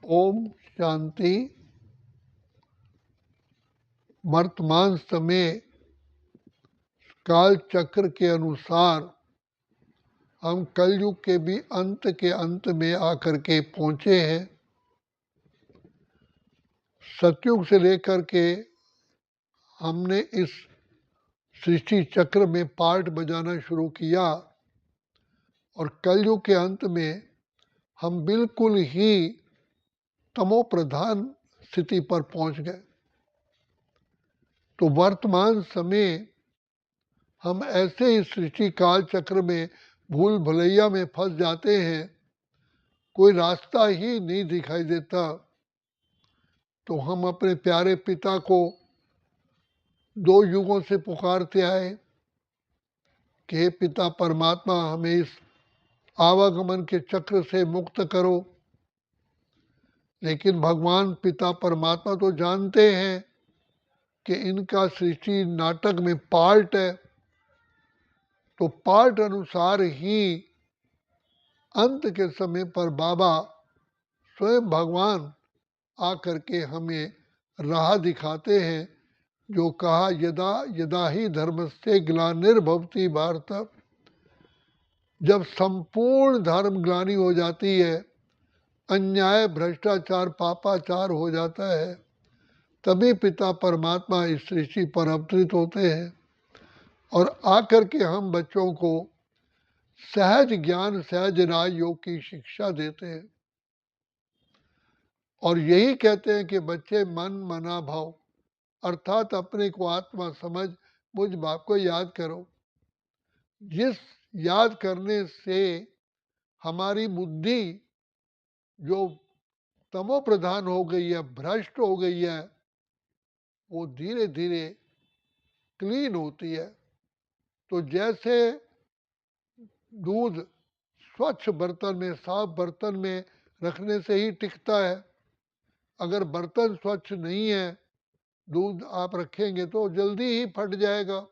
ओम शांति। वर्तमान समय काल चक्र के अनुसार हम कलयुग के भी अंत में आकर के पहुंचे हैं। सतयुग से लेकर के हमने इस सृष्टि चक्र में पार्ट बजाना शुरू किया और कलयुग के अंत में हम बिल्कुल ही तमो प्रधान स्थिति पर पहुंच गए। तो वर्तमान समय हम ऐसे ही सृष्टि काल चक्र में भूल भुलैया में फंस जाते हैं, कोई रास्ता ही नहीं दिखाई देता। तो हम अपने प्यारे पिता को 2 युगों से पुकारते आए कि हे पिता परमात्मा, हमें इस आवागमन के चक्र से मुक्त करो। लेकिन भगवान पिता परमात्मा तो जानते हैं कि इनका सृष्टि नाटक में पार्ट है, तो पार्ट अनुसार ही अंत के समय पर बाबा स्वयं भगवान आकर के हमें राह दिखाते हैं। जो कहा, यदा यदा ही धर्मस्य ग्लानिर्भवति भारत, जब संपूर्ण धर्म ग्लानि हो जाती है, अन्याय भ्रष्टाचार पापाचार हो जाता है, तभी पिता परमात्मा इस सृष्टि पर अवतरित होते हैं और आकर के हम बच्चों को सहज ज्ञान सहज राजयोग की शिक्षा देते हैं। और यही कहते हैं कि बच्चे मन मना भाव, अर्थात अपने को आत्मा समझ मुझ बाप को याद करो। जिस याद करने से हमारी बुद्धि जो तमो प्रधान हो गई है, भ्रष्ट हो गई है, वो धीरे धीरे क्लीन होती है। तो जैसे दूध स्वच्छ बर्तन में, साफ बर्तन में रखने से ही टिकता है, अगर बर्तन स्वच्छ नहीं है, दूध आप रखेंगे तो जल्दी ही फट जाएगा।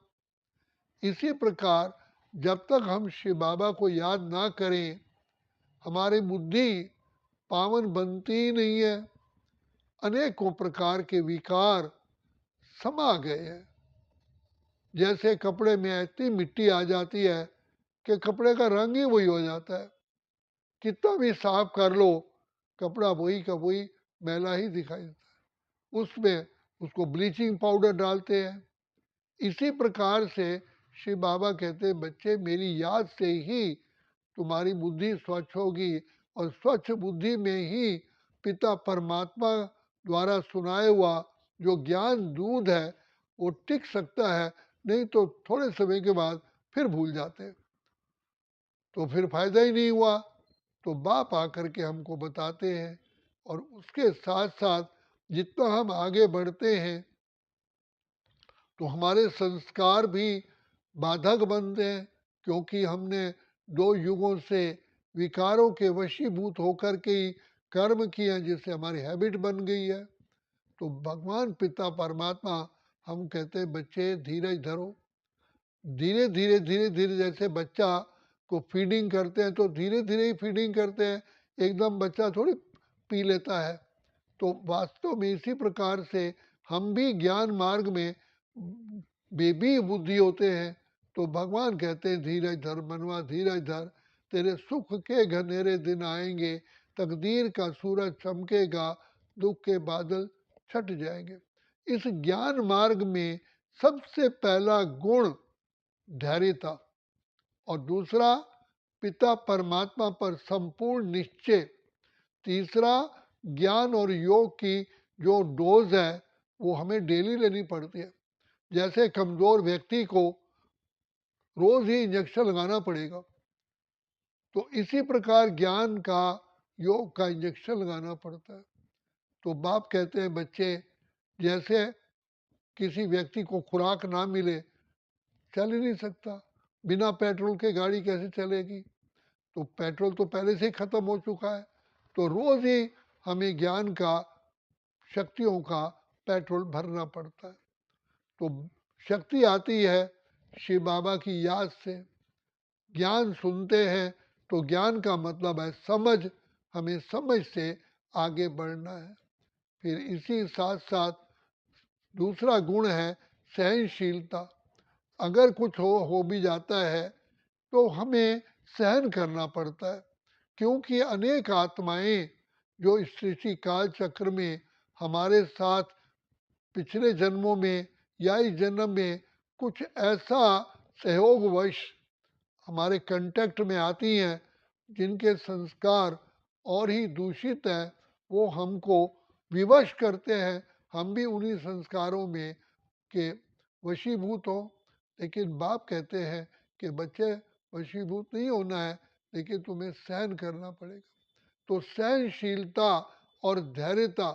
इसी प्रकार जब तक हम शिव बाबा को याद ना करें, हमारी बुद्धि पावन बनती ही नहीं है। अनेकों प्रकार के विकार समा गए हैं। जैसे कपड़े में इतनी मिट्टी आ जाती है कि कपड़े का रंग ही वही हो जाता है, कितना भी साफ कर लो कपड़ा वही का वही मैला ही दिखाई देता है। उसमें उसको ब्लीचिंग पाउडर डालते हैं। इसी प्रकार से शिव बाबा कहते हैं, बच्चे मेरी याद से ही तुम्हारी बुद्धि स्वच्छ होगी और स्वच्छ बुद्धि में ही पिता परमात्मा द्वारा सुनाया हुआ जो ज्ञान दूध है वो टिक सकता है। नहीं तो थोड़े समय के बाद फिर भूल जाते हैं, तो फिर फायदा ही नहीं हुआ। तो बाप आकर के हमको बताते हैं और उसके साथ साथ जितना हम आगे बढ़ते हैं तो हमारे संस्कार भी बाधक बनते हैं, क्योंकि हमने 2 युगों से विकारों के वशीभूत होकर के ही कर्म किए हैं, जिससे हमारी हैबिट बन गई है। तो भगवान पिता परमात्मा हम कहते हैं, बच्चे धीरज धरो। धीरे धीरे धीरे धीरे जैसे बच्चा को फीडिंग करते हैं तो धीरे धीरे ही फीडिंग करते हैं, एकदम बच्चा थोड़ी पी लेता है। तो वास्तव में इसी प्रकार से हम भी ज्ञान मार्ग में बेबी बुद्धि होते हैं। तो भगवान कहते हैं, धीरज धर मनवा धीरज धर, तेरे सुख के घनेरे दिन आएंगे, तकदीर का सूरज चमकेगा, दुख के बादल छट जाएंगे। इस ज्ञान मार्ग में सबसे पहला गुण धैर्यता और दूसरा पिता परमात्मा पर संपूर्ण निश्चय, तीसरा ज्ञान और योग की जो डोज है वो हमें डेली लेनी पड़ती है। जैसे कमजोर व्यक्ति को रोज ही इंजेक्शन लगाना पड़ेगा, तो इसी प्रकार ज्ञान का योग का इंजेक्शन लगाना पड़ता है। तो बाप कहते हैं, बच्चे जैसे किसी व्यक्ति को खुराक ना मिले, चल ही नहीं सकता, बिना पेट्रोल के गाड़ी कैसे चलेगी, तो पेट्रोल तो पहले से ही खत्म हो चुका है। तो रोज ही हमें ज्ञान का, शक्तियों का पेट्रोल भरना पड़ता है। तो शक्ति आती है शिव बाबा की याद से। ज्ञान सुनते हैं तो ज्ञान का मतलब है समझ, हमें समझ से आगे बढ़ना है। फिर इसी साथ साथ दूसरा गुण है सहनशीलता। अगर कुछ हो भी जाता है तो हमें सहन करना पड़ता है, क्योंकि अनेक आत्माएं जो इस सृष्टि काल चक्र में हमारे साथ पिछले जन्मों में या इस जन्म में कुछ ऐसा सहयोगवश हमारे कांटेक्ट में आती हैं जिनके संस्कार और ही दूषित हैं, वो हमको विवश करते हैं, हम भी उन्हीं संस्कारों में के वशीभूत हों। लेकिन बाप कहते हैं कि बच्चे वशीभूत नहीं होना है, लेकिन तुम्हें सहन करना पड़ेगा। तो सहनशीलता और धैर्यता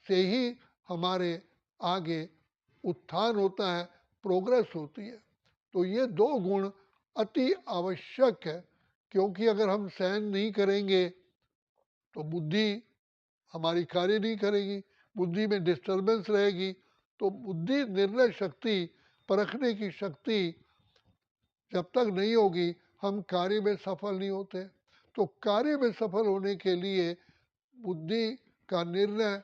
से ही हमारे आगे उत्थान होता है, प्रोग्रेस होती है। तो ये दो गुण अति आवश्यक है, क्योंकि अगर हम सहन नहीं करेंगे तो बुद्धि हमारी कार्य नहीं करेगी, बुद्धि में डिस्टरबेंस रहेगी। तो बुद्धि निर्णय शक्ति, परखने की शक्ति जब तक नहीं होगी, हम कार्य में सफल नहीं होते। तो कार्य में सफल होने के लिए बुद्धि का निर्णय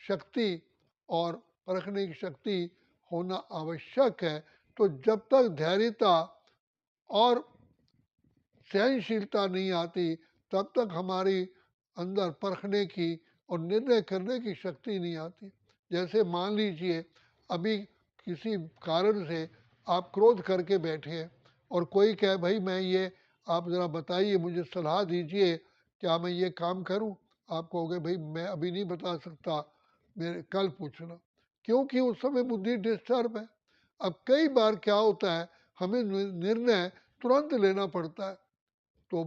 शक्ति और परखने की शक्ति होना आवश्यक है। तो जब तक धैर्यता और सहनशीलता नहीं आती, तब तक हमारी अंदर परखने की और निर्णय करने की शक्ति नहीं आती। जैसे मान लीजिए अभी किसी कारण से आप क्रोध करके बैठे हैं और कोई कहे भाई मैं ये, आप ज़रा बताइए, मुझे सलाह दीजिए, क्या मैं ये काम करूं? आप कहोगे भाई मैं अभी नहीं बता सकता, मेरे कल पूछना। क्योंकि उस समय बुद्धि डिस्टर्ब है। अब कई बार क्या होता है, हमें निर्णय तुरंत लेना पड़ता है। तो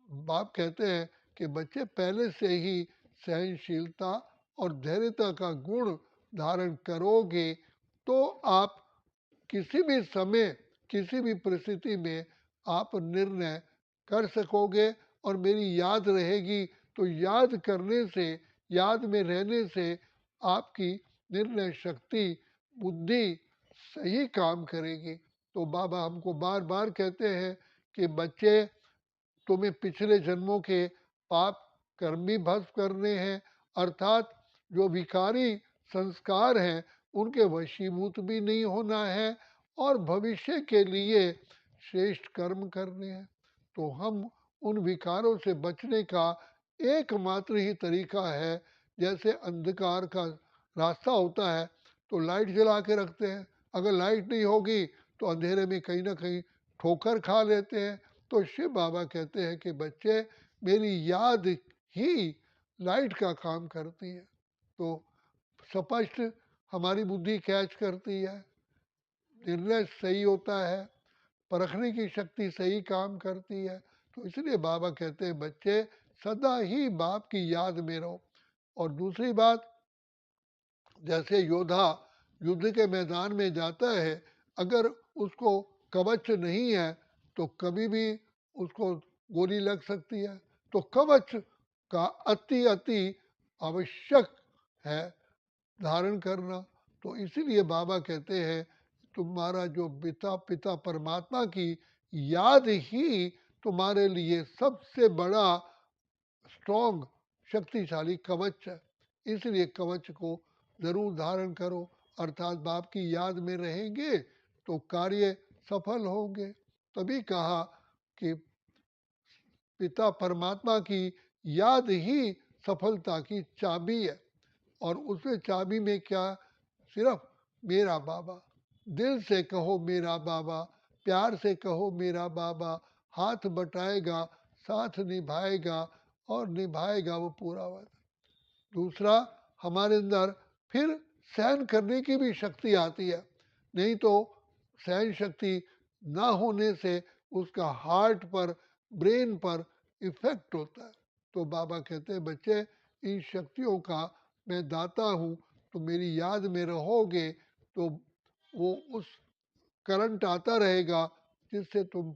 बाप कहते हैं कि बच्चे पहले से ही सहनशीलता और धैर्यता का गुण धारण करोगे तो आप किसी भी समय, किसी भी परिस्थिति में आप निर्णय कर सकोगे और मेरी याद रहेगी। तो याद करने से, याद में रहने से आपकी निर्णय शक्ति, बुद्धि सही काम करेगी। तो बाबा हमको बार बार कहते हैं कि बच्चे, तुम्हें पिछले जन्मों के पाप कर्म भी भस्म करने हैं, अर्थात जो विकारी संस्कार हैं उनके वशीभूत भी नहीं होना है और भविष्य के लिए श्रेष्ठ कर्म करने हैं। तो हम उन विकारों से बचने का एकमात्र ही तरीका है, जैसे अंधकार का रास्ता होता है तो लाइट जला के रखते हैं, अगर लाइट नहीं होगी तो अंधेरे में कहीं ना कहीं ठोकर खा लेते हैं। तो शिव बाबा कहते हैं कि बच्चे, मेरी याद ही लाइट का काम करती है। तो स्पष्ट हमारी बुद्धि कैच करती है, निर्णय सही होता है, परखने की शक्ति सही काम करती है। तो इसलिए बाबा कहते हैं बच्चे सदा ही बाप की याद में रहो। और दूसरी बात, जैसे योद्धा युद्ध के मैदान में जाता है, अगर उसको कवच नहीं है तो कभी भी उसको गोली लग सकती है। तो कवच का अति अति आवश्यक है धारण करना। तो इसीलिए बाबा कहते हैं तुम्हारा जो पिता पिता परमात्मा की याद ही तुम्हारे लिए सबसे बड़ा स्ट्रॉन्ग शक्तिशाली कवच है। इसलिए कवच को जरूर धारण करो, अर्थात बाप की याद में रहेंगे तो कार्य सफल होंगे। तभी कहा कि पिता परमात्मा की याद ही सफलता की चाबी है। और उसमें चाबी में क्या, सिर्फ मेरा बाबा, दिल से कहो मेरा बाबा, प्यार से कहो मेरा बाबा, हाथ बटाएगा, साथ निभाएगा और निभाएगा वो पूरा वादा। दूसरा, हमारे अंदर फिर सहन करने की भी शक्ति आती है। नहीं तो सहन शक्ति ना होने से उसका हार्ट पर, ब्रेन पर इफेक्ट होता है। तो बाबा कहते हैं बच्चे, इन शक्तियों का मैं दाता हूँ, तो मेरी याद में रहोगे तो वो उस करंट आता रहेगा जिससे तुम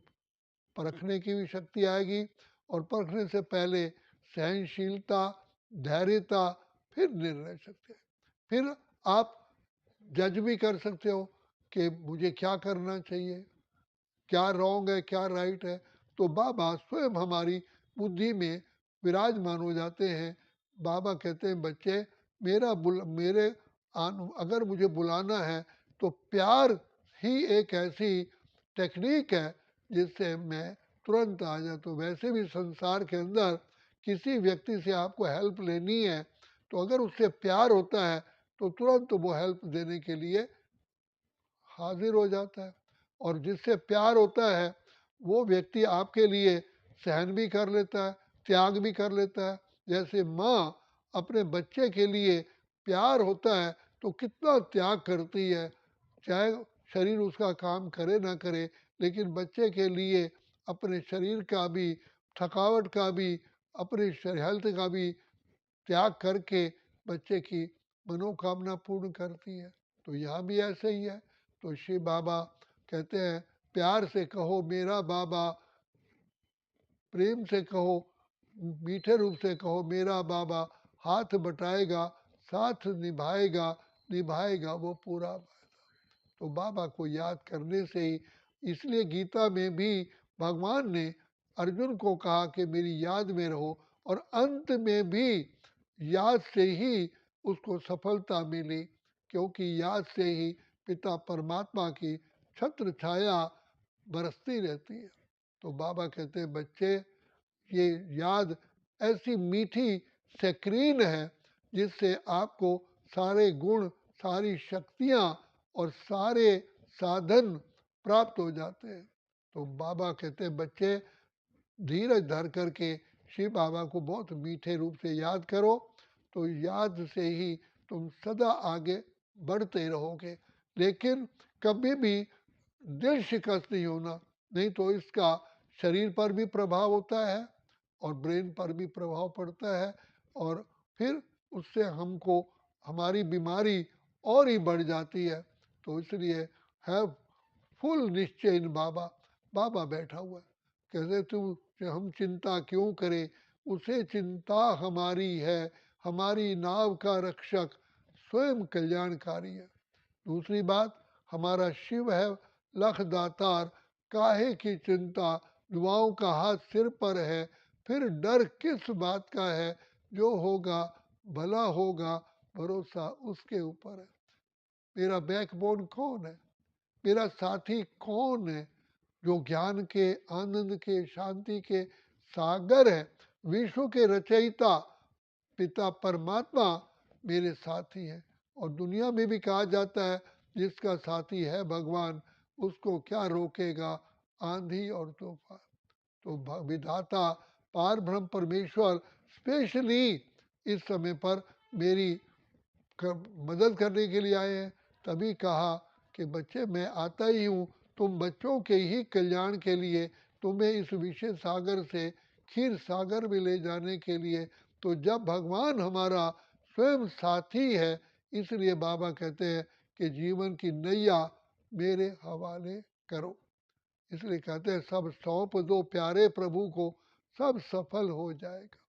परखने की भी शक्ति आएगी। और परखने से पहले सहनशीलता, धैर्यता, फिर निर्णय शक्ति, फिर आप जज भी कर सकते हो कि मुझे क्या करना चाहिए, क्या रॉन्ग है क्या राइट है। तो बाबा स्वयं हमारी बुद्धि में विराजमान हो जाते हैं। बाबा कहते हैं बच्चे अगर मुझे बुलाना है तो प्यार ही एक ऐसी टेक्निक है जिससे मैं तुरंत आ जाता। तो वैसे भी संसार के अंदर किसी व्यक्ति से आपको हेल्प लेनी है तो अगर उससे प्यार होता है तो तुरंत वो हेल्प देने के लिए हाजिर हो जाता है। और जिससे प्यार होता है वो व्यक्ति आपके लिए सहन भी कर लेता है, त्याग भी कर लेता है। जैसे माँ अपने बच्चे के लिए प्यार होता है तो कितना त्याग करती है, चाहे शरीर उसका काम करे ना करे, लेकिन बच्चे के लिए अपने शरीर का भी, थकावट का भी, अपने हेल्थ का भी त्याग करके बच्चे की मनोकामना पूर्ण करती है। तो यहाँ भी ऐसे ही है। तो शिव बाबा कहते हैं प्यार से कहो मेरा बाबा, प्रेम से कहो, मीठे रूप से कहो मेरा बाबा, हाथ बटाएगा, साथ निभाएगा, निभाएगा वो पूरा। तो बाबा को याद करने से ही, इसलिए गीता में भी भगवान ने अर्जुन को कहा कि मेरी याद में रहो, और अंत में भी याद से ही उसको सफलता मिली, क्योंकि याद से ही पिता परमात्मा की छत्र छाया बरसती रहती है। तो बाबा कहते हैं बच्चे, ये याद ऐसी मीठी स्क्रीन है जिससे आपको सारे गुण, सारी शक्तियाँ और सारे साधन प्राप्त हो जाते हैं। तो बाबा कहते हैं बच्चे धीरज धर करके शिव बाबा को बहुत मीठे रूप से याद करो, तो याद से ही तुम सदा आगे बढ़ते रहोगे। लेकिन कभी भी दिल शिकस्त नहीं होना, नहीं तो इसका शरीर पर भी प्रभाव होता है और ब्रेन पर भी प्रभाव पड़ता है, और फिर उससे हमको हमारी बीमारी और ही बढ़ जाती है। तो इसलिए हैव फुल निश्चय इन बाबा। बाबा बैठा हुआ है, कहते तू हम चिंता क्यों करें, उसे चिंता हमारी है, हमारी नाव का रक्षक स्वयं कल्याणकारी है। दूसरी बात, हमारा शिव है लख दातार, काहे की चिंता, दुआओं का हाथ सिर पर है, फिर डर किस बात का है, जो होगा भला होगा, भरोसा उसके ऊपर है। मेरा बैकबोन कौन है, मेरा साथी कौन है, जो ज्ञान के, आनंद के, शांति के सागर है, विश्व के रचयिता पिता परमात्मा मेरे साथी हैं। और दुनिया में भी कहा जाता है जिसका साथी है भगवान, उसको क्या रोकेगा आंधी और तूफान। तो विधाता पार ब्रह्म परमेश्वर स्पेशली इस समय पर मेरी मदद करने के लिए आए हैं। तभी कहा कि बच्चे मैं आता ही हूँ तुम बच्चों के ही कल्याण के लिए, तुम्हें इस विषय सागर से क्षीर सागर में ले जाने के लिए। तो जब भगवान हमारा स्वयं साथी है, इसलिए बाबा कहते हैं कि जीवन की नैया मेरे हवाले करो। इसलिए कहते हैं सब सौंप दो प्यारे प्रभु को, सब सफल हो जाएगा।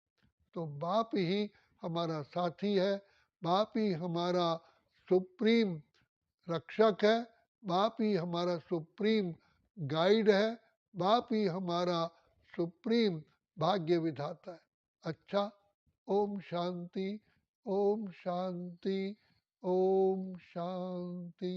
तो बाप ही हमारा साथी है, बाप ही हमारा सुप्रीम रक्षक है, बाप ही हमारा सुप्रीम गाइड है, बाप ही हमारा सुप्रीम भाग्य विधाता है। अच्छा, ओम शांति, ओम शांति, ओम शांति।